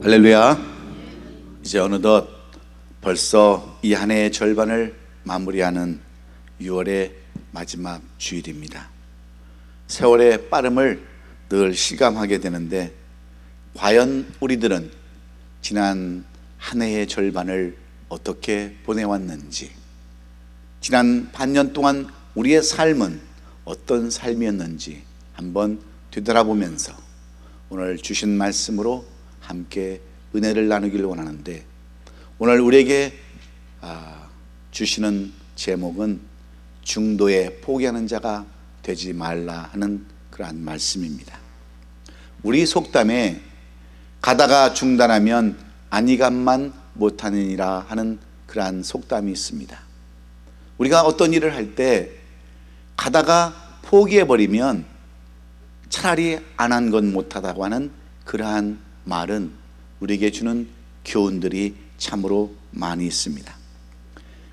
할렐루야. 이제 어느덧 벌써 이 한 해의 절반을 마무리하는 6월의 마지막 주일입니다. 세월의 빠름을 늘 실감하게 되는데, 과연 우리들은 지난 한 해의 절반을 어떻게 보내왔는지, 지난 반년 동안 우리의 삶은 어떤 삶이었는지 한번 되돌아보면서 오늘 주신 말씀으로 함께 은혜를 나누기를 원하는데, 오늘 우리에게 주시는 제목은 중도에 포기하는 자가 되지 말라 하는 그러한 말씀입니다. 우리 속담에 가다가 중단하면 안이감만 못하느니라 하는 그러한 속담이 있습니다. 우리가 어떤 일을 할 때 가다가 포기해버리면 차라리 안 한 건 못하다고 하는 그러한 말은 우리에게 주는 교훈들이 참으로 많이 있습니다.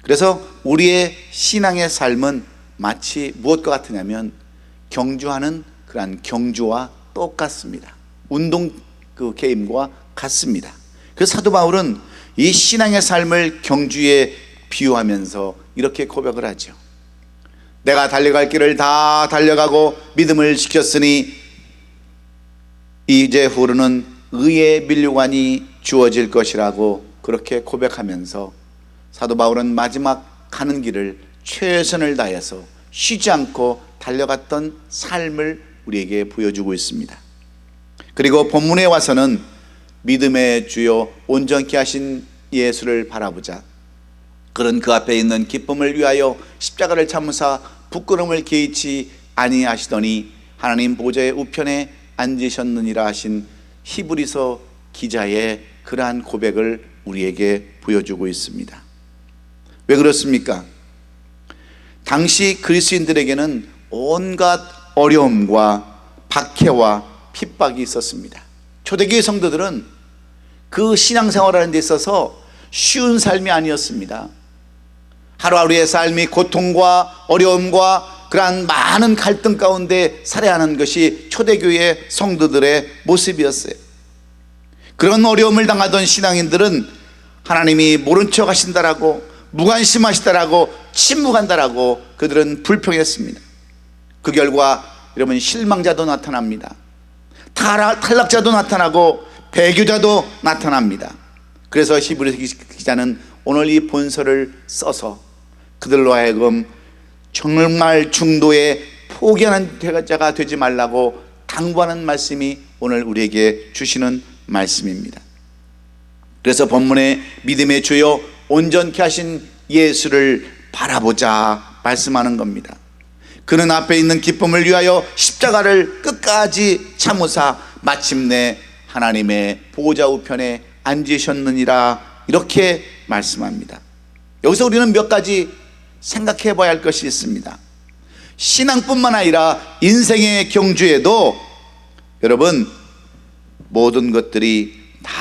그래서 우리의 신앙의 삶은 마치 무엇과 같으냐면 경주하는 그러한 경주와 똑같습니다. 운동 게임과 같습니다. 그래서 사도 바울은 이 신앙의 삶을 경주에 비유하면서 이렇게 고백을 하죠. 내가 달려갈 길을 다 달려가고 믿음을 지켰으니 이제 후로는 의의 면류관이 주어질 것이라고 그렇게 고백하면서 사도 바울은 마지막 가는 길을 최선을 다해서 쉬지 않고 달려갔던 삶을 우리에게 보여주고 있습니다. 그리고 본문에 와서는 믿음의 주요 온전케 하신 예수를 바라보자. 그는 그 앞에 있는 기쁨을 위하여 십자가를 참으사 부끄러움을 개의치 아니하시더니 하나님 보좌의 우편에 앉으셨느니라 하신 히브리서 기자의 그러한 고백을 우리에게 보여주고 있습니다. 왜 그렇습니까? 당시 그리스도인들에게는 온갖 어려움과 박해와 핍박이 있었습니다. 초대교회 성도들은 그 신앙생활하는 데 있어서 쉬운 삶이 아니었습니다. 하루하루의 삶이 고통과 어려움과 그러한 많은 갈등 가운데 살아가는 것이 초대교회 성도들의 모습이었어요. 그런 어려움을 당하던 신앙인들은 하나님이 모른 척 하신다라고, 무관심하시다라고, 침묵한다라고 그들은 불평했습니다. 그 결과 여러분, 실망자도 나타납니다. 탈락자도 나타나고 배교자도 나타납니다. 그래서 히브리 기자는 오늘 이 본서를 써서 그들로 하여금 정말 중도에 포기하는 자가 되지 말라고 당부하는 말씀이 오늘 우리에게 주시는 말씀입니다. 그래서 본문에 믿음의 주요 온전케 하신 예수를 바라보자 말씀하는 겁니다. 그는 앞에 있는 기쁨을 위하여 십자가를 끝까지 참으사 마침내 하나님의 보좌 우편에 앉으셨느니라, 이렇게 말씀합니다. 여기서 우리는 몇 가지 생각해 봐야 할 것이 있습니다. 신앙뿐만 아니라 인생의 경주에도 여러분, 모든 것들이 다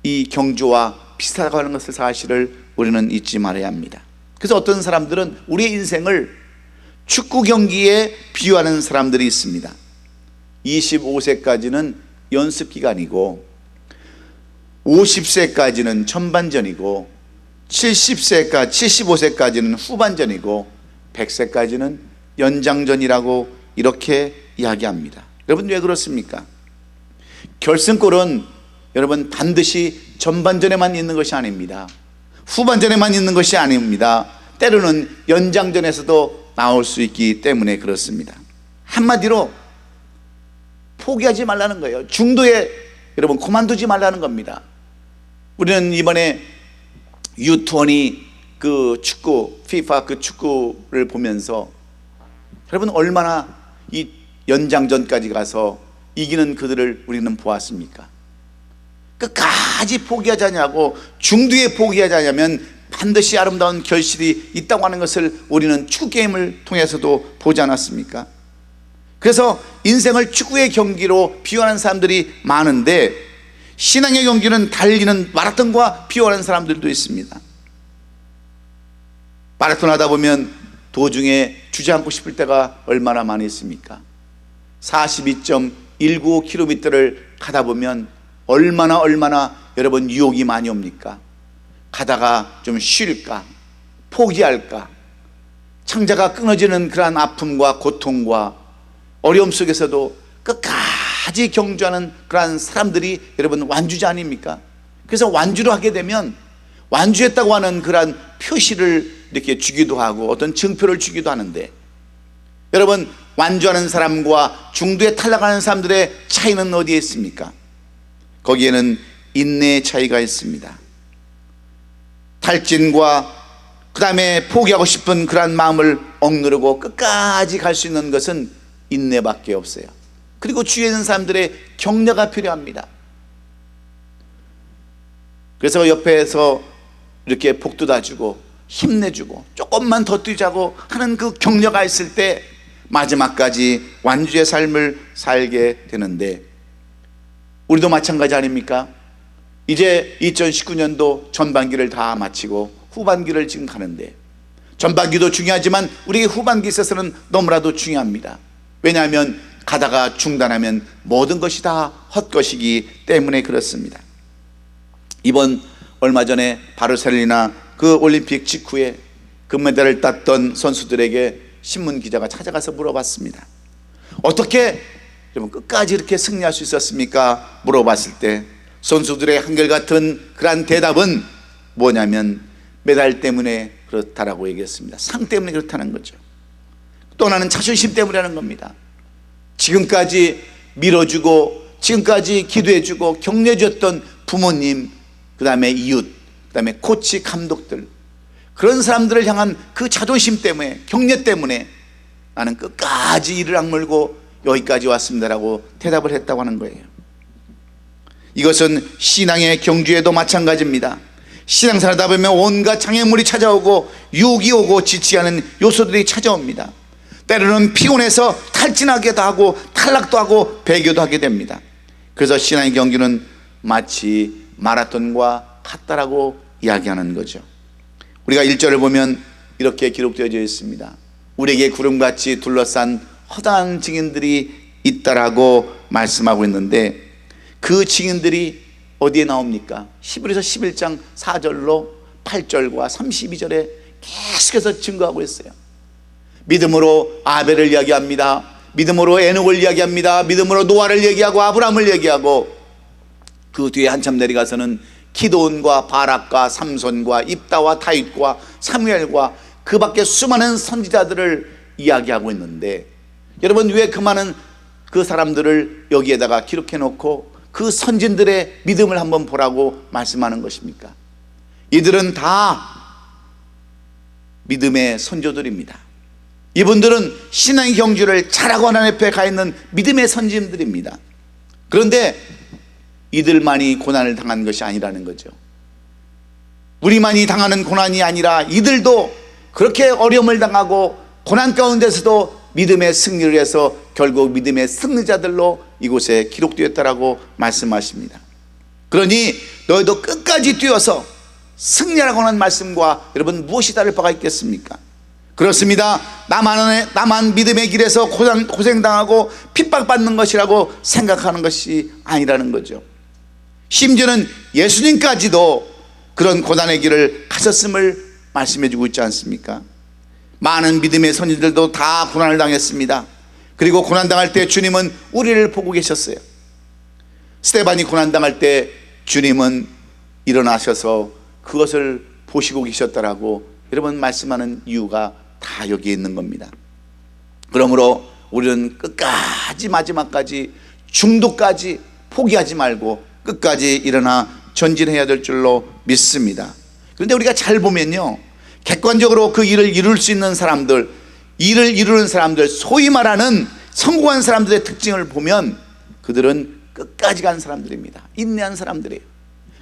이 경주와 비슷하다고 하는 것을 사실을 우리는 잊지 말아야 합니다. 그래서 어떤 사람들은 우리의 인생을 축구 경기에 비유하는 사람들이 있습니다. 25세까지는 연습 기간이고 50세까지는 전반전이고 75세까지는 후반전이고 100세까지는 연장전이라고 이렇게 이야기합니다. 여러분, 왜 그렇습니까? 결승골은 여러분 반드시 전반전에만 있는 것이 아닙니다. 후반전에만 있는 것이 아닙니다. 때로는 연장전에서도 나올 수 있기 때문에 그렇습니다. 한마디로 포기하지 말라는 거예요. 중도에 여러분 그만두지 말라는 겁니다. 우리는 이번에 U20 그 축구, FIFA 그 축구를 보면서 여러분 얼마나 이 연장전까지 가서 이기는 그들을 우리는 보았습니까? 끝까지 포기하지 않냐고, 중도에 포기하지 않냐면 반드시 아름다운 결실이 있다고 하는 것을 우리는 축구 게임을 통해서도 보지 않았습니까? 그래서 인생을 축구의 경기로 비유하는 사람들이 많은데, 신앙의 경기는 달리는 마라톤과 비유하는 사람들도 있습니다. 마라톤 하다 보면 도중에 주저앉고 싶을 때가 얼마나 많이 있습니까? 42.195km를 가다 보면 얼마나 여러분 유혹이 많이 옵니까? 가다가 좀 쉴까? 포기할까? 창자가 끊어지는 그러한 아픔과 고통과 어려움 속에서도 끝까지 경주하는 그러한 사람들이 여러분 완주자 아닙니까? 그래서 완주를 하게 되면 완주했다고 하는 그러한 표시를 이렇게 주기도 하고 어떤 증표를 주기도 하는데, 여러분 완주하는 사람과 중도에 탈락하는 사람들의 차이는 어디에 있습니까? 거기에는 인내의 차이가 있습니다. 탈진과 그 다음에 포기하고 싶은 그러한 마음을 억누르고 끝까지 갈 수 있는 것은 인내밖에 없어요. 그리고 주위에 있는 사람들의 격려가 필요합니다. 그래서 옆에서 이렇게 복돋아주고 힘내주고 조금만 더 뛰자고 하는 그 격려가 있을 때 마지막까지 완주의 삶을 살게 되는데, 우리도 마찬가지 아닙니까? 이제 2019년도 전반기를 다 마치고 후반기를 지금 가는데, 전반기도 중요하지만 우리 후반기에 있어서는 너무나도 중요합니다. 왜냐하면 가다가 중단하면 모든 것이 다 헛것이기 때문에 그렇습니다. 이번 얼마 전에 바르셀로나 그 올림픽 직후에 금메달을 땄던 선수들에게 신문 기자가 찾아가서 물어봤습니다. 어떻게 여러분 끝까지 이렇게 승리할 수 있었습니까? 물어봤을 때 선수들의 한결같은 그러한 대답은 뭐냐면 메달 때문에 그렇다라고 얘기했습니다. 상 때문에 그렇다는 거죠. 또 하나는 자존심 때문이라는 겁니다. 지금까지 밀어주고 지금까지 기도해주고 격려해줬던 부모님, 그 다음에 이웃, 그 다음에 코치, 감독들, 그런 사람들을 향한 그 자존심 때문에, 격려 때문에 나는 끝까지 이를 악물고 여기까지 왔습니다라고 대답을 했다고 하는 거예요. 이것은 신앙의 경주에도 마찬가지입니다. 신앙생활 하다 보면 온갖 장애물이 찾아오고 유혹이 오고 지치게 하는 요소들이 찾아옵니다. 때로는 피곤해서 탈진하기도 하고 탈락도 하고 배교도 하게 됩니다. 그래서 신앙의 경주는 마치 마라톤과 같다라고 이야기하는 거죠. 우리가 1절을 보면 이렇게 기록되어져 있습니다. 우리에게 구름같이 둘러싼 허다한 증인들이 있다라고 말씀하고 있는데, 그 증인들이 어디에 나옵니까? 히브리서 11장 4절로 8절과 32절에 계속해서 증거하고 있어요. 믿음으로 아벨을 이야기합니다. 믿음으로 에녹을 이야기합니다. 믿음으로 노아를 얘기하고 아브라함을 얘기하고, 그 뒤에 한참 내려가서는 기드온과 바락과 삼손과 입다와 다윗과 사무엘과 그 밖에 수많은 선지자들을 이야기하고 있는데, 여러분 왜 그 많은 그 사람들을 여기에다가 기록해 놓고 그 선진들의 믿음을 한번 보라고 말씀하는 것입니까? 이들은 다 믿음의 선조들입니다. 이분들은 신앙의 경주를 잘하고 하나님 앞에 가 있는 믿음의 선진들입니다. 그런데 이들만이 고난을 당한 것이 아니라는 거죠. 우리만이 당하는 고난이 아니라 이들도 그렇게 어려움을 당하고 고난 가운데서도 믿음의 승리를 해서 결국 믿음의 승리자들로 이곳에 기록되었다라고 말씀하십니다. 그러니 너희도 끝까지 뛰어서 승리하라고 하는 말씀과 여러분 무엇이 다를 바가 있겠습니까? 그렇습니다. 나만 믿음의 길에서 고생당하고 핍박받는 것이라고 생각하는 것이 아니라는 거죠. 심지어는 예수님까지도 그런 고난의 길을 가셨음을 말씀해 주고 있지 않습니까? 많은 믿음의 선지들도 다 고난을 당했습니다. 그리고 고난당할 때 주님은 우리를 보고 계셨어요. 스데반이 고난당할 때 주님은 일어나셔서 그것을 보시고 계셨다라고 여러분 말씀하는 이유가 다 여기에 있는 겁니다. 그러므로 우리는 끝까지 마지막까지 중도까지 포기하지 말고 끝까지 일어나 전진해야 될 줄로 믿습니다. 그런데 우리가 잘 보면요, 객관적으로 그 일을 이룰 수 있는 사람들, 일을 이루는 사람들, 소위 말하는 성공한 사람들의 특징을 보면 그들은 끝까지 간 사람들입니다. 인내한 사람들이에요.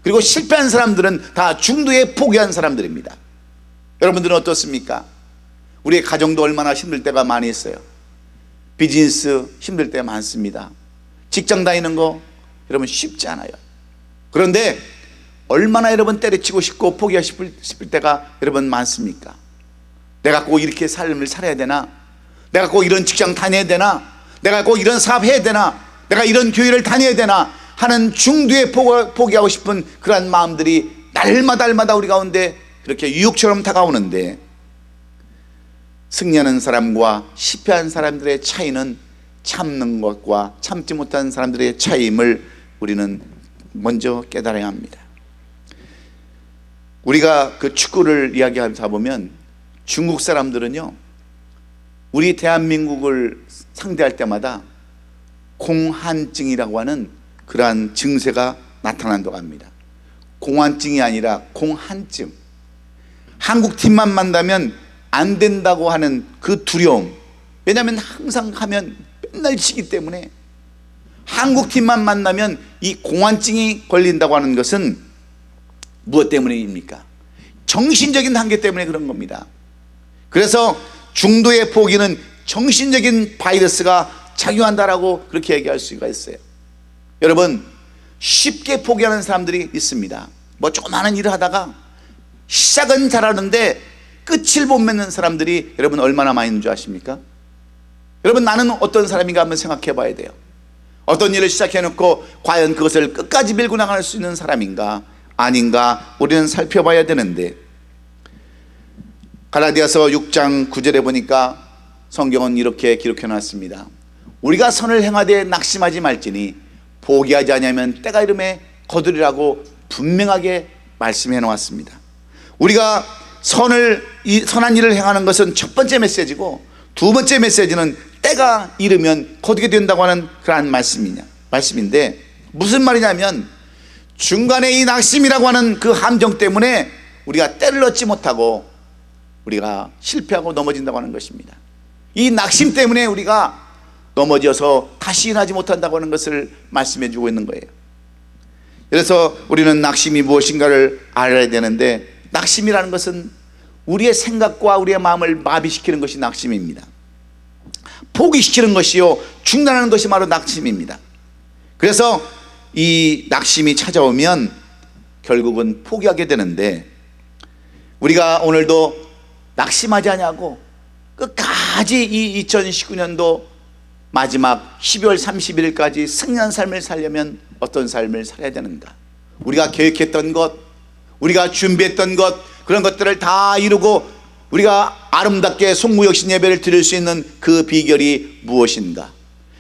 그리고 실패한 사람들은 다 중도에 포기한 사람들입니다. 여러분들은 어떻습니까? 우리의 가정도 얼마나 힘들 때가 많이 있어요. 비즈니스 힘들 때 많습니다. 직장 다니는 거 여러분 쉽지 않아요. 그런데 얼마나 여러분 때려치고 싶고 포기하고 싶을 때가 여러분 많습니까? 내가 꼭 이렇게 삶을 살아야 되나? 내가 꼭 이런 직장 다녀야 되나? 내가 꼭 이런 사업 해야 되나? 내가 이런 교회를 다녀야 되나? 하는 중도에 포기하고 싶은 그러한 마음들이 날마다 우리 가운데 그렇게 유혹처럼 다가오는데, 승리하는 사람과 실패한 사람들의 차이는 참는 것과 참지 못한 사람들의 차이임을 우리는 먼저 깨달아야 합니다. 우리가 그 축구를 이야기하다 보면 중국 사람들은요, 우리 대한민국을 상대할 때마다 공한증이라고 하는 그러한 증세가 나타난다고 합니다. 공한증이 아니라 공한증. 한국 팀만 만나면 안 된다고 하는 그 두려움. 왜냐하면 항상 하면 맨날 지기 때문에 한국 팀만 만나면 이 공한증이 걸린다고 하는 것은 무엇 때문입니까? 정신적인 한계 때문에 그런 겁니다. 그래서 중도의 포기는 정신적인 바이러스가 작용한다라고 그렇게 얘기할 수가 있어요. 여러분, 쉽게 포기하는 사람들이 있습니다. 뭐 조그마한 일을 하다가 시작은 잘하는데 끝을 못 맺는 사람들이 여러분 얼마나 많이 있는 줄 아십니까? 여러분, 나는 어떤 사람인가 한번 생각해 봐야 돼요. 어떤 일을 시작해 놓고 과연 그것을 끝까지 밀고 나갈 수 있는 사람인가 아닌가 우리는 살펴봐야 되는데, 갈라디아서 6장 9절에 보니까 성경은 이렇게 기록해 놨습니다. 우리가 선을 행하되 낙심하지 말지니 포기하지 아니하면 때가 이름에 거두리라고 분명하게 말씀해 놓았습니다. 우리가 선한 일을 행하는 것은 첫 번째 메시지고, 두 번째 메시지는 때가 이르면 거두게 된다고 하는 그러한 말씀인데, 무슨 말이냐면 중간에 이 낙심이라고 하는 그 함정 때문에 우리가 때를 얻지 못하고 우리가 실패하고 넘어진다고 하는 것입니다. 이 낙심 때문에 우리가 넘어져서 다시 일어나지 못한다고 하는 것을 말씀해 주고 있는 거예요. 그래서 우리는 낙심이 무엇인가를 알아야 되는데, 낙심이라는 것은 우리의 생각과 우리의 마음을 마비시키는 것이 낙심입니다. 포기시키는 것이요, 중단하는 것이 바로 낙심입니다. 그래서 이 낙심이 찾아오면 결국은 포기하게 되는데, 우리가 오늘도 낙심하지 않냐고 끝까지 이 2019년도 마지막 12월 31일까지 승리한 삶을 살려면 어떤 삶을 살아야 되는가? 우리가 계획했던 것, 우리가 준비했던 것, 그런 것들을 다 이루고 우리가 아름답게 송구역신 예배를 드릴 수 있는 그 비결이 무엇인가?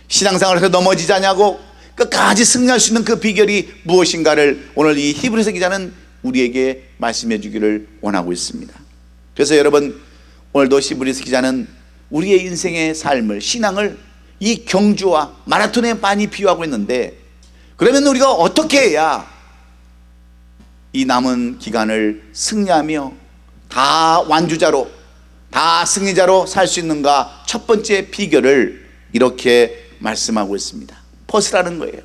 신앙생활에서 넘어지지 않냐고 끝까지 승리할 수 있는 그 비결이 무엇인가를 오늘 이 히브리서 기자는 우리에게 말씀해 주기를 원하고 있습니다. 그래서 여러분, 오늘도 히브리서 기자는 우리의 인생의 삶을, 신앙을 이 경주와 마라톤에 많이 비유하고 있는데, 그러면 우리가 어떻게 해야 이 남은 기간을 승리하며 다 완주자로, 다 승리자로 살 수 있는가? 첫 번째 비결을 이렇게 말씀하고 있습니다. 벗으라는 거예요.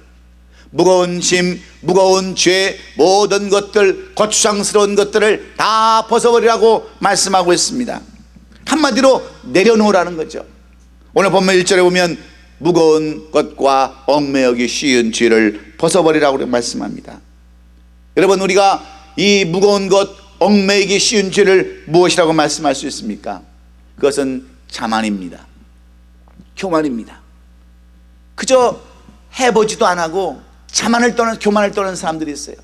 무거운 짐, 무거운 죄, 모든 것들, 거추장스러운 것들을 다 벗어버리라고 말씀하고 있습니다. 한마디로 내려놓으라는 거죠. 오늘 본문 1절에 보면 무거운 것과 얽매이기 쉬운 죄를 벗어버리라고 말씀합니다. 여러분, 우리가 이 무거운 것, 얽매이기 쉬운 죄를 무엇이라고 말씀할 수 있습니까? 그것은 자만입니다. 교만입니다. 그저 해보지도 안 하고 자만을 떠는, 교만을 떠는 사람들이 있어요.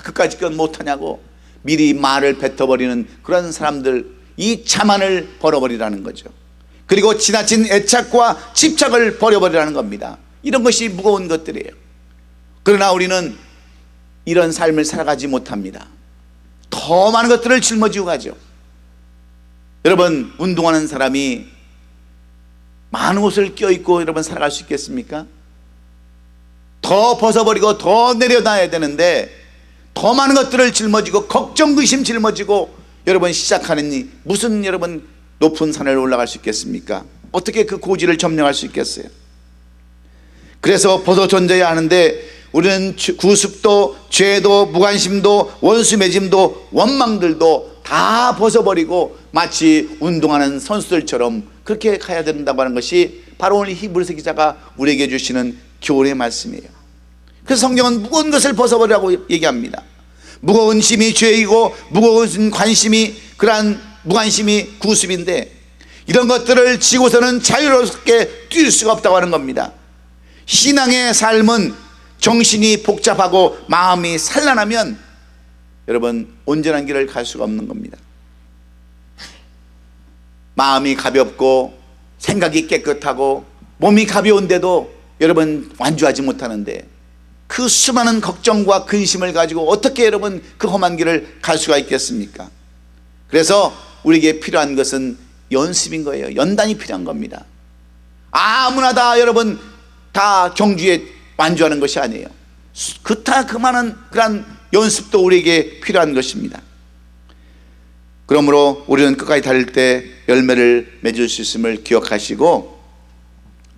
그까짓 건 못하냐고 미리 말을 뱉어버리는 그런 사람들, 이 자만을 버려버리라는 거죠. 그리고 지나친 애착과 집착을 버려버리라는 겁니다. 이런 것이 무거운 것들이에요. 그러나 우리는 이런 삶을 살아가지 못합니다. 더 많은 것들을 짊어지고 가죠. 여러분, 운동하는 사람이 많은 옷을 껴입고 여러분 살아갈 수 있겠습니까? 더 벗어버리고 더 내려놔야 되는데 더 많은 것들을 짊어지고 걱정, 의심 짊어지고 여러분 시작하는 무슨 여러분 높은 산을 올라갈 수 있겠습니까? 어떻게 그 고지를 점령할 수 있겠어요? 그래서 벗어 던져야 하는데, 우리는 구습도, 죄도, 무관심도, 원수 맺음도, 원망들도 다 벗어버리고 마치 운동하는 선수들처럼 그렇게 가야 된다고 하는 것이 바로 오늘 히브리서 기자가 우리에게 주시는 교훈의 말씀이에요. 그래서 성경은 무거운 것을 벗어버리라고 얘기합니다. 무거운 짐이 죄이고 무거운 관심이, 그러한 무관심이 구습인데, 이런 것들을 지고서는 자유롭게 뛸 수가 없다고 하는 겁니다. 신앙의 삶은 정신이 복잡하고 마음이 산란하면 여러분 온전한 길을 갈 수가 없는 겁니다. 마음이 가볍고 생각이 깨끗하고 몸이 가벼운데도 여러분 완주하지 못하는데, 그 수많은 걱정과 근심을 가지고 어떻게 여러분 그 험한 길을 갈 수가 있겠습니까? 그래서 우리에게 필요한 것은 연습인 거예요. 연단이 필요한 겁니다. 아무나 다 여러분 다 경주에 완주하는 것이 아니에요. 그만한 그런 연습도 우리에게 필요한 것입니다. 그러므로 우리는 끝까지 달릴 때 열매를 맺을 수 있음을 기억하시고,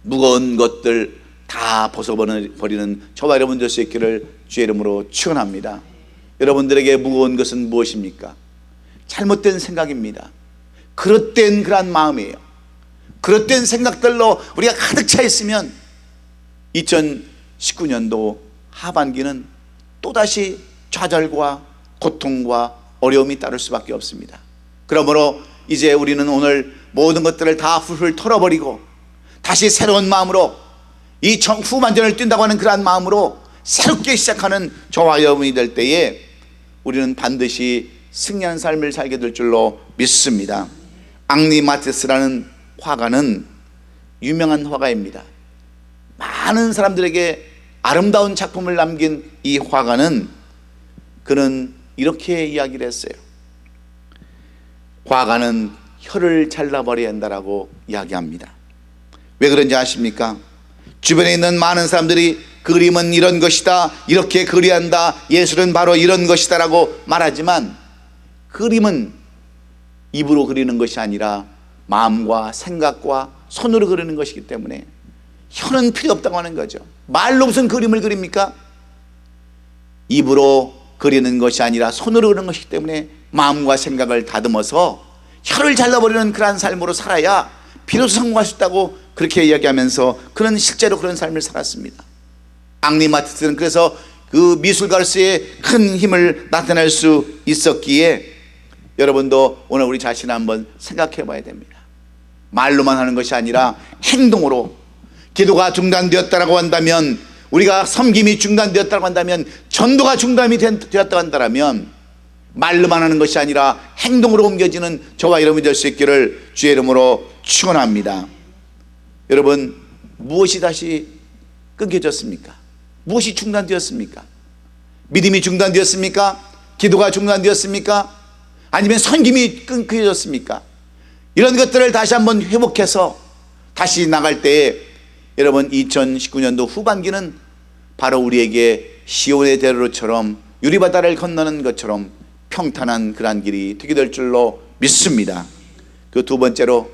무거운 것들 다 벗어버리는 저와 여러분 될 수 있기를 주의 이름으로 축원합니다. 여러분들에게 무거운 것은 무엇입니까? 잘못된 생각입니다. 그릇된 그런 마음이에요. 그릇된 생각들로 우리가 가득 차 있으면 2019년도 하반기는 또다시 좌절과 고통과 어려움이 따를 수밖에 없습니다. 그러므로 이제 우리는 오늘 모든 것들을 다 훌훌 털어버리고 다시 새로운 마음으로 이 후반전을 뛴다고 하는 그러한 마음으로 새롭게 시작하는 저와 여러분이 될 때에 우리는 반드시 승리한 삶을 살게 될 줄로 믿습니다. 앙리 마티스라는 화가는 유명한 화가입니다. 많은 사람들에게 아름다운 작품을 남긴 이 화가는, 그는 이렇게 이야기를 했어요. 화가는 혀를 잘라버려야 한다라고 이야기합니다. 왜 그런지 아십니까? 주변에 있는 많은 사람들이 그림은 이런 것이다, 이렇게 그려야 한다, 예술은 바로 이런 것이다 라고 말하지만, 그림은 입으로 그리는 것이 아니라 마음과 생각과 손으로 그리는 것이기 때문에 혀는 필요 없다고 하는 거죠. 말로 무슨 그림을 그립니까? 입으로 그리는 것이 아니라 손으로 그리는 것이기 때문에 마음과 생각을 다듬어서 혀를 잘라버리는 그러한 삶으로 살아야 비로소 성공할 수 있다고 그렇게 이야기하면서 그는 실제로 그런 삶을 살았습니다. 앙리 마티스는 그래서 그 미술가로서의 큰 힘을 나타낼 수 있었기에 여러분도 오늘 우리 자신을 한번 생각해 봐야 됩니다. 말로만 하는 것이 아니라 행동으로. 기도가 중단되었다고 한다면, 우리가 섬김이 중단되었다고 한다면, 전도가 중단이 되었다고 한다면, 말로만 하는 것이 아니라 행동으로 옮겨지는 저와 여러분이 될 수 있기를 주의 이름으로 축원합니다. 여러분, 무엇이 다시 끊겨졌습니까? 무엇이 중단되었습니까? 믿음이 중단되었습니까? 기도가 중단되었습니까? 아니면 섬김이 끊겨졌습니까? 이런 것들을 다시 한번 회복해서 다시 나갈 때에 여러분 2019년도 후반기는 바로 우리에게 시온의 대로처럼 유리바다를 건너는 것처럼 평탄한 그러한 길이 되게 될 줄로 믿습니다. 그 두 번째로,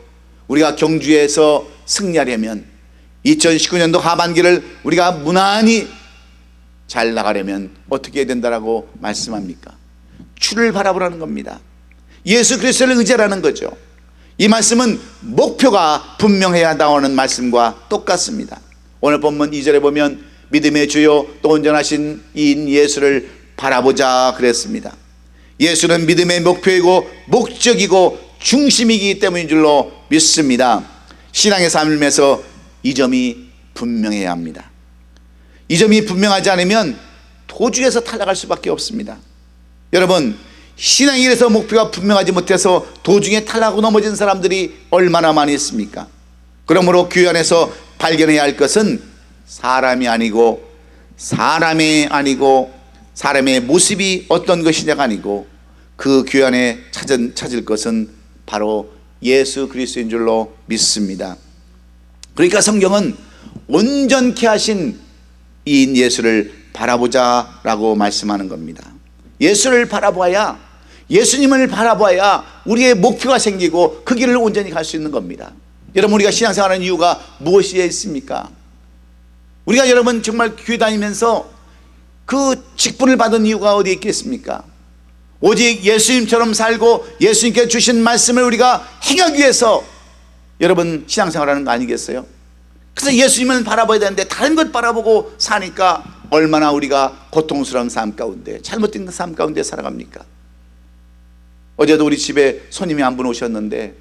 우리가 경주에서 승리하려면 2019년도 하반기를 우리가 무난히 잘 나가려면 어떻게 해야 된다라고 말씀합니까? 주를 바라보라는 겁니다. 예수 그리스도를 의지하라는 거죠. 이 말씀은 목표가 분명해야 나오는 말씀과 똑같습니다. 오늘 본문 2절에 보면 믿음의 주요 또 온전하신 이인 예수를 바라보자 그랬습니다. 예수는 믿음의 목표이고 목적이고 중심이기 때문인 줄로 믿습니다. 신앙의 삶에서 이 점이 분명해야 합니다. 이 점이 분명하지 않으면 도중에서 탈락할 수밖에 없습니다. 여러분, 신앙의 길에서 목표가 분명하지 못해서 도중에 탈락하고 넘어진 사람들이 얼마나 많이 있습니까? 그러므로 교회 안에서 발견해야 할 것은 사람이 아니고 사람의 모습이 어떤 것이냐가 아니고, 그 교회 안에 찾을 것은 바로 예수 그리스도인 줄로 믿습니다. 그러니까 성경은 온전케 하신 이인 예수를 바라보자라고 말씀하는 겁니다. 예수를 바라봐야, 예수님을 바라봐야 우리의 목표가 생기고 그 길을 온전히 갈 수 있는 겁니다. 여러분, 우리가 신앙생활하는 이유가 무엇이 있습니까? 우리가 여러분 정말 교회 다니면서 그 직분을 받은 이유가 어디에 있겠습니까? 오직 예수님처럼 살고 예수님께 주신 말씀을 우리가 행하기 위해서 여러분 신앙생활하는 거 아니겠어요? 그래서 예수님을 바라봐야 되는데 다른 것 바라보고 사니까 얼마나 우리가 고통스러운 삶 가운데, 잘못된 삶 가운데 살아갑니까? 어제도 우리 집에 손님이 한 분 오셨는데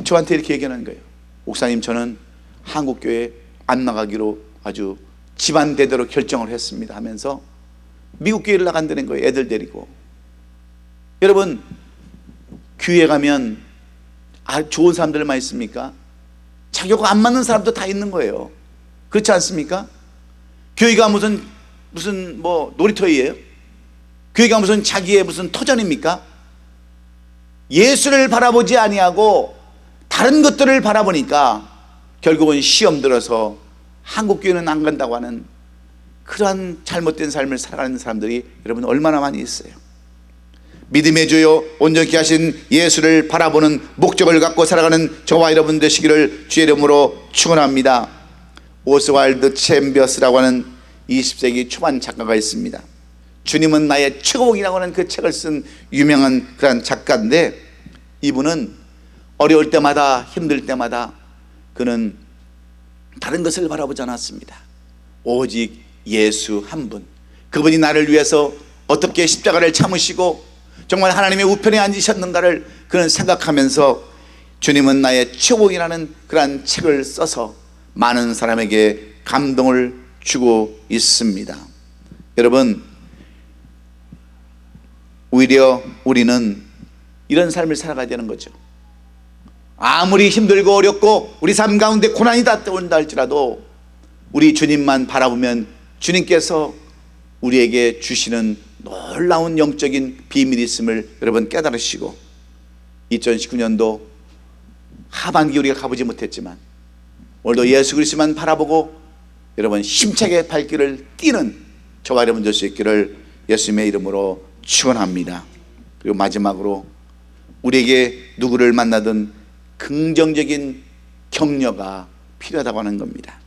저한테 이렇게 얘기하는 거예요. 목사님, 저는 한국교회 안 나가기로 아주 집안 대대로 결정을 했습니다 하면서 미국 교회를 나간다는 거예요. 애들 데리고. 여러분, 교회 가면 좋은 사람들만 있습니까? 자기하고 안 맞는 사람도 다 있는 거예요. 그렇지 않습니까? 교회가 무슨 놀이터예요? 교회가 무슨 자기의 무슨 터전입니까? 예수를 바라보지 아니하고 다른 것들을 바라보니까 결국은 시험 들어서 한국 교회는 안 간다고 하는 그러한 잘못된 삶을 살아가는 사람들이 여러분 얼마나 많이 있어요. 믿음의 주요 온전케 하신 예수를 바라보는 목적을 갖고 살아가는 저와 여러분 되시기를 주의 이름으로 축원합니다. 오스왈드 챔버스라고 하는 20세기 초반 작가가 있습니다. 주님은 나의 최고봉이라고 하는 그 책을 쓴 유명한 그런 작가인데, 이분은 어려울 때마다 힘들 때마다 그는 다른 것을 바라보지 않았습니다. 오직 예수 한 분, 그분이 나를 위해서 어떻게 십자가를 참으시고 정말 하나님의 우편에 앉으셨는가를 그는 생각하면서 주님은 나의 최고봉이라는 그러한 책을 써서 많은 사람에게 감동을 주고 있습니다. 여러분, 오히려 우리는 이런 삶을 살아가야 되는 거죠. 아무리 힘들고 어렵고 우리 삶 가운데 고난이 닥쳐온다 할지라도 우리 주님만 바라보면 주님께서 우리에게 주시는 놀라운 영적인 비밀이 있음을 여러분 깨달으시고, 2019년도 하반기 우리가 가보지 못했지만 오늘도 예수 그리스도만 바라보고 여러분 힘차게 발길을 뛰는 저와 여러분 될 수 있기를 예수님의 이름으로 축원합니다. 그리고 마지막으로 우리에게 누구를 만나든 긍정적인 격려가 필요하다고 하는 겁니다.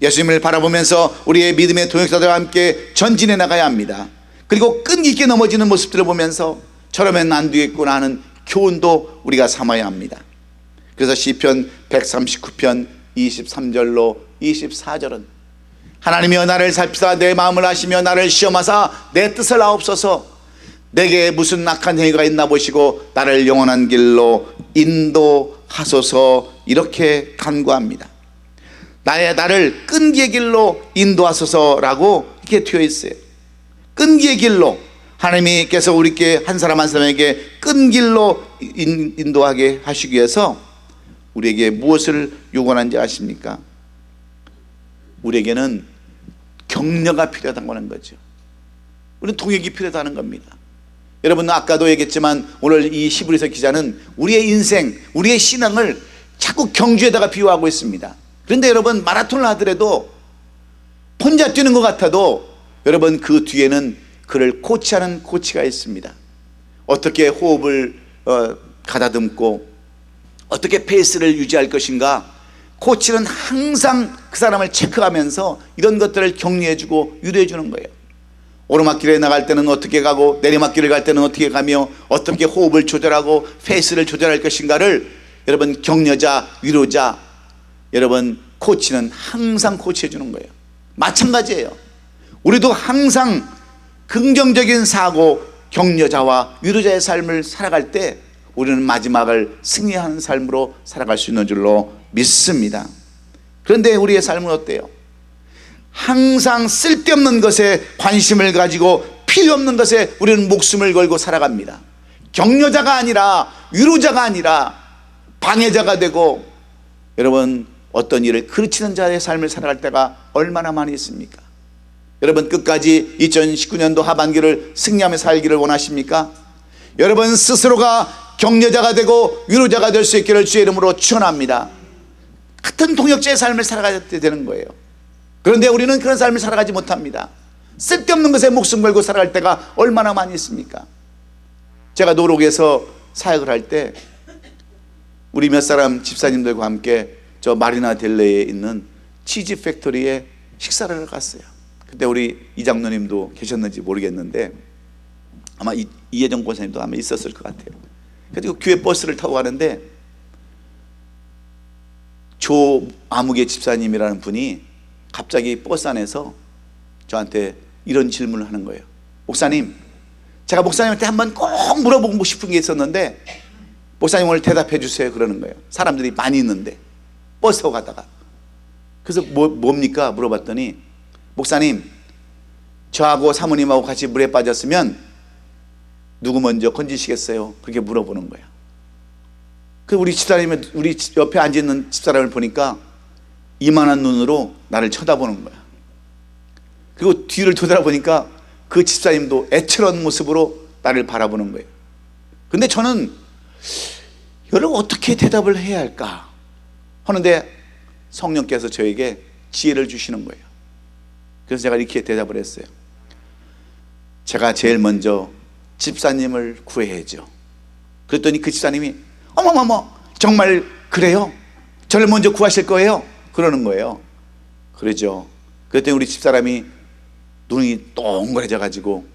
예수님을 바라보면서 우리의 믿음의 동역자들과 함께 전진해 나가야 합니다. 그리고 끈기 있게 넘어지는 모습들을 보면서 저러면 안 되겠구나 하는 교훈도 우리가 삼아야 합니다. 그래서 시편 139편 23절로 24절은 하나님이여 나를 살피사 내 마음을 아시며 나를 시험하사 내 뜻을 아옵소서. 내게 무슨 악한 행위가 있나 보시고 나를 영원한 길로 인도하소서. 이렇게 간구합니다. 나를 끈기의 길로 인도하소서라고 이렇게 되어 있어요. 끈기의 길로, 하나님께서 우리께 한 사람 한 사람에게 끈 길로 인도하게 하시기 위해서 우리에게 무엇을 요구하는지 아십니까? 우리에게는 격려가 필요하다는 거는 거죠. 우리는 동역이 필요하다는 겁니다. 여러분, 아까도 얘기했지만 오늘 이 히브리서 기자는 우리의 인생, 우리의 신앙을 자꾸 경주에다가 비유하고 있습니다. 그런데 여러분, 마라톤을 하더라도 혼자 뛰는 것 같아도 여러분 그 뒤에는 그를 코치하는 코치가 있습니다. 어떻게 호흡을 가다듬고 어떻게 페이스를 유지할 것인가, 코치는 항상 그 사람을 체크하면서 이런 것들을 격려해주고 유도해주는 거예요. 오르막길에 나갈 때는 어떻게 가고 내리막길을 갈 때는 어떻게 가며 어떻게 호흡을 조절하고 페이스를 조절할 것인가를 여러분 격려자, 위로자, 여러분 코치는 항상 코치해 주는 거예요. 마찬가지예요. 우리도 항상 긍정적인 사고, 격려자와 위로자의 삶을 살아갈 때 우리는 마지막을 승리하는 삶으로 살아갈 수 있는 줄로 믿습니다. 그런데 우리의 삶은 어때요? 항상 쓸데없는 것에 관심을 가지고 필요 없는 것에 우리는 목숨을 걸고 살아갑니다. 격려자가 아니라, 위로자가 아니라 방해자가 되고 여러분 어떤 일을 그르치는 자의 삶을 살아갈 때가 얼마나 많이 있습니까? 여러분 끝까지 2019년도 하반기를 승리하며 살기를 원하십니까? 여러분 스스로가 격려자가 되고 위로자가 될 수 있기를 주의 이름으로 축원합니다. 같은 동역자의 삶을 살아가야 되는 거예요. 그런데 우리는 그런 삶을 살아가지 못합니다. 쓸데없는 것에 목숨 걸고 살아갈 때가 얼마나 많이 있습니까? 제가 노록에서 사역을 할 때 우리 몇 사람 집사님들과 함께 저 마리나 델레이에 있는 치즈 팩토리에 식사를 갔어요. 그때 우리 이장로님도 계셨는지 모르겠는데 아마 이혜정 권사님도 아마 있었을 것 같아요. 그리고 교회 버스를 타고 가는데 조아무개 집사님이라는 분이 갑자기 버스 안에서 저한테 이런 질문을 하는 거예요. 목사님, 제가 목사님한테 한번 꼭 물어보고 싶은 게 있었는데 목사님 오늘 대답해 주세요 그러는 거예요. 사람들이 많이 있는데 버스 타고 가다가. 그래서 뭡니까 물어봤더니 목사님, 저하고 사모님하고 같이 물에 빠졌으면 누구 먼저 건지시겠어요? 그렇게 물어보는 거야. 그 우리 집사람이, 우리 옆에 앉아있는 집사람을 보니까 이만한 눈으로 나를 쳐다보는 거야. 그리고 뒤를 돌아보니까 그 집사님도 애처로운 모습으로 나를 바라보는 거예요. 근데 저는 이걸 어떻게 대답을 해야 할까 하는데 성령께서 저에게 지혜를 주시는 거예요. 그래서 제가 이렇게 대답을 했어요. 제가 제일 먼저 집사님을 구해야죠. 그랬더니 그 집사님이 어머머머, 정말 그래요? 저를 먼저 구하실 거예요? 그러는 거예요. 그러죠. 그랬더니 우리 집사람이 눈이 동그래져 가지고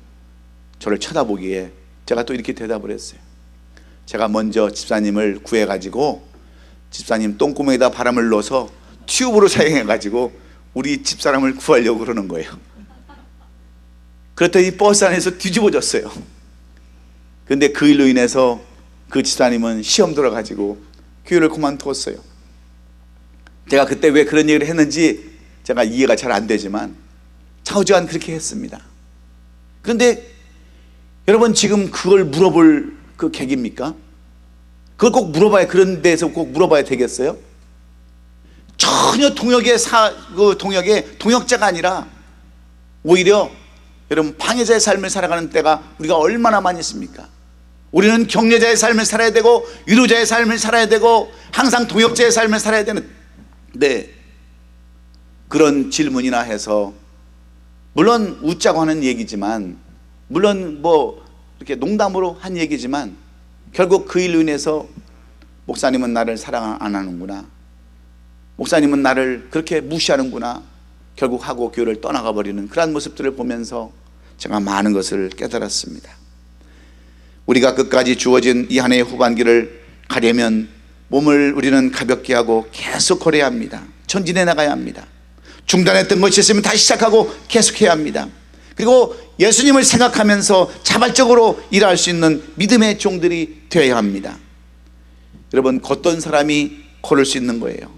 저를 쳐다보기에 제가 또 이렇게 대답을 했어요. 제가 먼저 집사님을 구해 가지고 집사님 똥구멍에다 바람을 넣어서 튜브로 사용해 가지고 우리 집사람을 구하려고 그러는 거예요. 그랬더니 버스 안에서 뒤집어졌어요. 근데 그 일로 인해서 그 집사님은 시험 들어가지고 교회를 그만두었어요. 제가 그때 왜 그런 얘기를 했는지 제가 이해가 잘 안 되지만 차후지간 그렇게 했습니다. 그런데 여러분, 지금 그걸 물어볼 그 객입니까? 그걸 꼭 물어봐야, 그런 데서 꼭 물어봐야 되겠어요? 전혀 동역의 동역자가 아니라 오히려 여러분, 방해자의 삶을 살아가는 때가 우리가 얼마나 많이 있습니까? 우리는 격려자의 삶을 살아야 되고 위로자의 삶을 살아야 되고 항상 동역자의 삶을 살아야 되는데, 그런 질문이나 해서 물론 웃자고 하는 얘기지만, 물론 뭐 이렇게 농담으로 한 얘기지만 결국 그 일로 인해서 목사님은 나를 사랑 안 하는구나, 목사님은 나를 그렇게 무시하는구나, 결국 하고 교회를 떠나가 버리는 그러한 모습들을 보면서 제가 많은 것을 깨달았습니다. 우리가 끝까지 주어진 이 한 해의 후반기를 가려면 몸을 우리는 가볍게 하고 계속 걸어야 합니다. 전진해 나가야 합니다. 중단했던 것이 있으면 다시 시작하고 계속해야 합니다. 그리고 예수님을 생각하면서 자발적으로 일할 수 있는 믿음의 종들이 되어야 합니다. 여러분, 걷던 사람이 걸을 수 있는 거예요.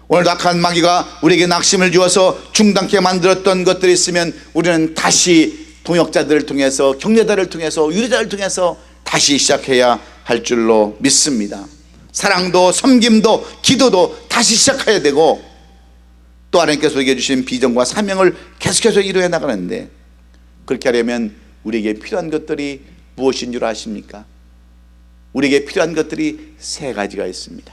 오늘 악한 마귀가 우리에게 낙심을 주어서 중단케 만들었던 것들이 있으면 우리는 다시 동역자들을 통해서, 격려자를 통해서, 위로자를 통해서 다시 시작해야 할 줄로 믿습니다. 사랑도 섬김도 기도도 다시 시작해야 되고, 또 하나님께서 우리에게 주신 비전과 사명을 계속해서 이루어 나가는데, 그렇게 하려면 우리에게 필요한 것들이 무엇인 줄 아십니까? 우리에게 필요한 것들이 세 가지가 있습니다.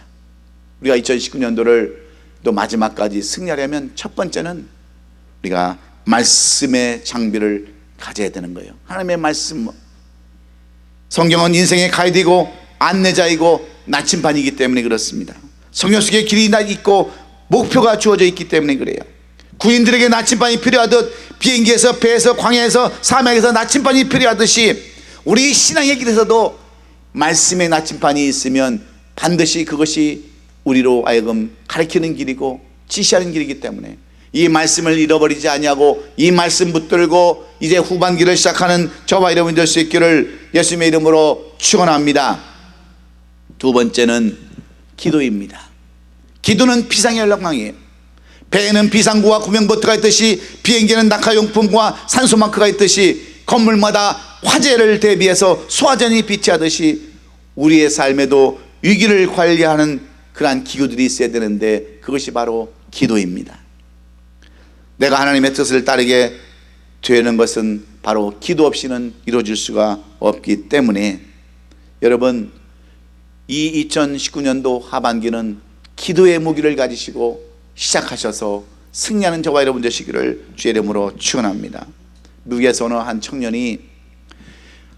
우리가 2019년도를 또 마지막까지 승리하려면 첫 번째는 우리가 말씀의 장비를 가져야 되는 거예요. 하나님의 말씀. 성경은 인생의 가이드이고 안내자이고 나침반이기 때문에 그렇습니다. 성경 속에 길이 있고 목표가 주어져 있기 때문에 그래요. 군인들에게 나침반이 필요하듯 비행기에서, 배에서, 광야에서, 사막에서 나침반이 필요하듯이 우리 신앙의 길에서도 말씀의 나침반이 있으면 반드시 그것이 우리로 하여금 가르치는 길이고 지시하는 길이기 때문에 이 말씀을 잃어버리지 아니하고 이 말씀 붙들고 이제 후반기를 시작하는 저와 여러분 될 수 있기를 예수님의 이름으로 축원합니다. 두 번째는 기도입니다. 기도는 비상의 연락망이에요. 배에는 비상구와 구명보트가 있듯이 비행기에는 낙하용품과 산소마크가 있듯이 건물마다 화재를 대비해서 소화전이 비치하듯이 우리의 삶에도 위기를 관리하는 그러한 기구들이 있어야 되는데 그것이 바로 기도입니다. 내가 하나님의 뜻을 따르게 되는 것은 바로 기도 없이는 이루어질 수가 없기 때문에 여러분, 이 2019년도 하반기는 기도의 무기를 가지시고 시작하셔서 승리하는 저와 여러분 되시기를 주의 이름으로 축원합니다. 미국에서 어느 한 청년이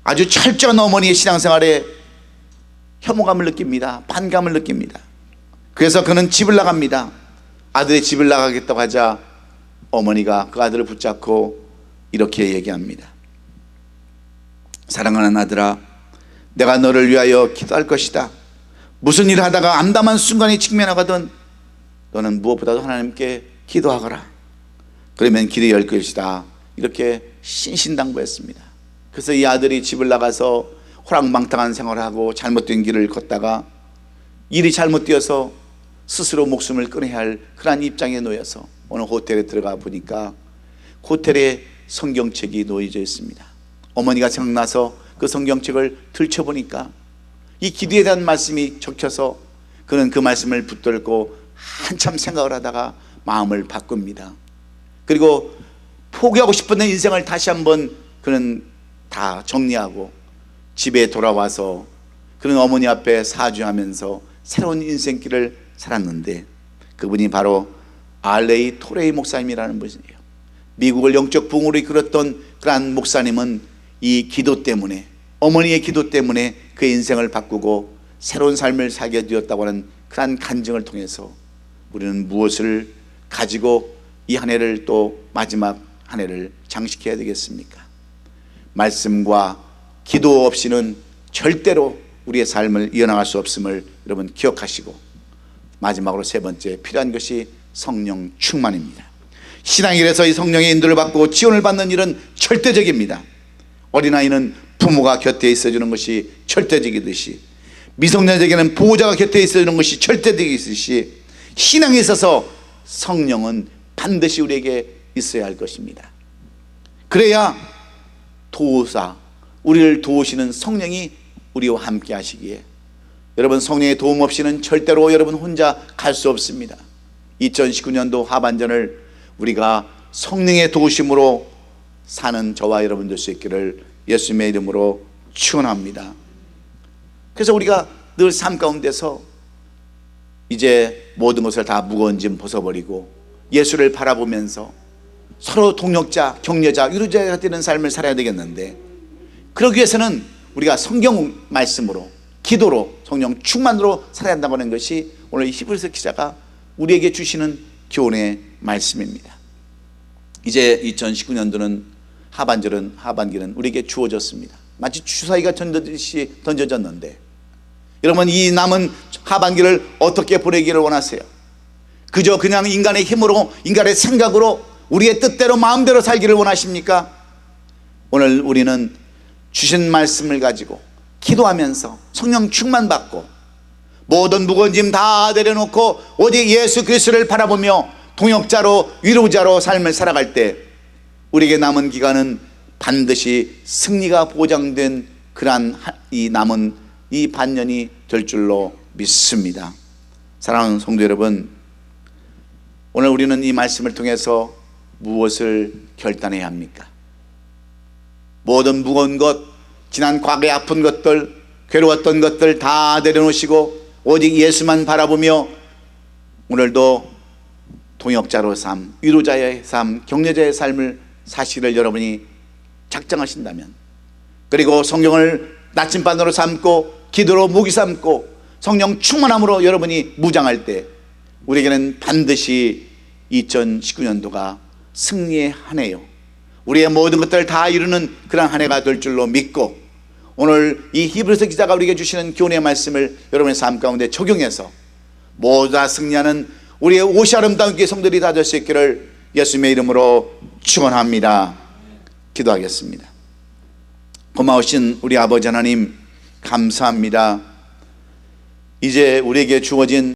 아주 철저한 어머니의 신앙생활에 혐오감을 느낍니다. 반감을 느낍니다. 그래서 그는 집을 나갑니다. 아들이 집을 나가겠다고 하자 어머니가 그 아들을 붙잡고 이렇게 얘기합니다. 사랑하는 아들아, 내가 너를 위하여 기도할 것이다. 무슨 일을 하다가 암담한 순간이 직면하거든 너는 무엇보다도 하나님께 기도하거라. 그러면 길이 열 것이다. 이렇게 신신당부했습니다. 그래서 이 아들이 집을 나가서 호랑방탕한 생활을 하고 잘못된 길을 걷다가 일이 잘못되어서 스스로 목숨을 끊어야 할 그러한 입장에 놓여서 어느 호텔에 들어가 보니까 호텔에 성경책이 놓여져 있습니다. 어머니가 생각나서 그 성경책을 들춰보니까 이 기도에 대한 말씀이 적혀서 그는 그 말씀을 붙들고 한참 생각을 하다가 마음을 바꿉니다. 그리고 포기하고 싶었던 인생을 다시 한번 그는 다 정리하고 집에 돌아와서 그는 어머니 앞에 사죄하면서 새로운 인생길을 살았는데, 그분이 바로 알레이 토레이 목사님이라는 분이에요. 미국을 영적 부흥으로 이끌었던 그러한 목사님은 이 기도 때문에, 어머니의 기도 때문에 그의 인생을 바꾸고 새로운 삶을 살게 되었다고 하는 그러한 간증을 통해서 우리는 무엇을 가지고 이 한 해를 또 마지막 한 해를 장식해야 되겠습니까? 말씀과 기도 없이는 절대로 우리의 삶을 이어나갈 수 없음을 여러분 기억하시고, 마지막으로 세 번째 필요한 것이 성령 충만입니다. 신앙일에서 이 성령의 인도를 받고 지원을 받는 일은 절대적입니다. 어린아이는 부모가 곁에 있어주는 것이 절대적이듯이, 미성년자에게는 보호자가 곁에 있어주는 것이 절대적이듯이, 신앙에 있어서 성령은 반드시 우리에게 있어야 할 것입니다. 그래야 도우사, 우리를 도우시는 성령이 우리와 함께 하시기에, 여러분 성령의 도움 없이는 절대로 여러분 혼자 갈 수 없습니다. 2019년도 하반전을 우리가 성령의 도우심으로 사는 저와 여러분 될 수 있기를 예수님의 이름으로 축원합니다. 그래서 우리가 늘 삶 가운데서 이제 모든 것을 다 무거운 짐 벗어버리고 예수를 바라보면서 서로 동력자, 격려자, 위로자가 되는 삶을 살아야 되겠는데, 그러기 위해서는 우리가 성경 말씀으로, 기도로, 성령 충만으로 살아야 한다고 하는 것이 오늘 히브리서 기자가 우리에게 주시는 교훈의 말씀입니다. 이제 2019년도는 하반기는 우리에게 주어졌습니다. 마치 주사위가 던져졌는데, 여러분 이 남은 하반기를 어떻게 보내기를 원하세요? 그저 그냥 인간의 힘으로, 인간의 생각으로, 우리의 뜻대로 마음대로 살기를 원하십니까? 오늘 우리는 주신 말씀을 가지고 기도하면서 성령 충만 받고 모든 무거운 짐 다 내려놓고 오직 예수 그리스도를 바라보며 동역자로, 위로자로 삶을 살아갈 때 우리에게 남은 기간은 반드시 승리가 보장된 그러한 이 남은 이 반년이 될 줄로 믿습니다. 사랑하는 성도 여러분, 오늘 우리는 이 말씀을 통해서 무엇을 결단해야 합니까? 모든 무거운 것, 지난 과거의 아픈 것들, 괴로웠던 것들 다 내려놓으시고 오직 예수만 바라보며 오늘도 동역자로 삶, 위로자의 삶, 격려자의 삶을 사시기를 여러분이 작정하신다면, 그리고 성경을 나침반으로 삼고 기도로 무기 삼고 성령 충만함으로 여러분이 무장할 때 우리에게는 반드시 2019년도가 승리의 한 해요, 우리의 모든 것들을 다 이루는 그런 한 해가 될 줄로 믿고, 오늘 이 히브리서 기자가 우리에게 주시는 교훈의 말씀을 여러분의 삶 가운데 적용해서 모두 다 승리하는 우리의 옷이 아름다운 교회 성도들이 다 될 수 있기를 예수님의 이름으로 축원합니다. 기도하겠습니다. 고마우신 우리 아버지 하나님, 감사합니다. 이제 우리에게 주어진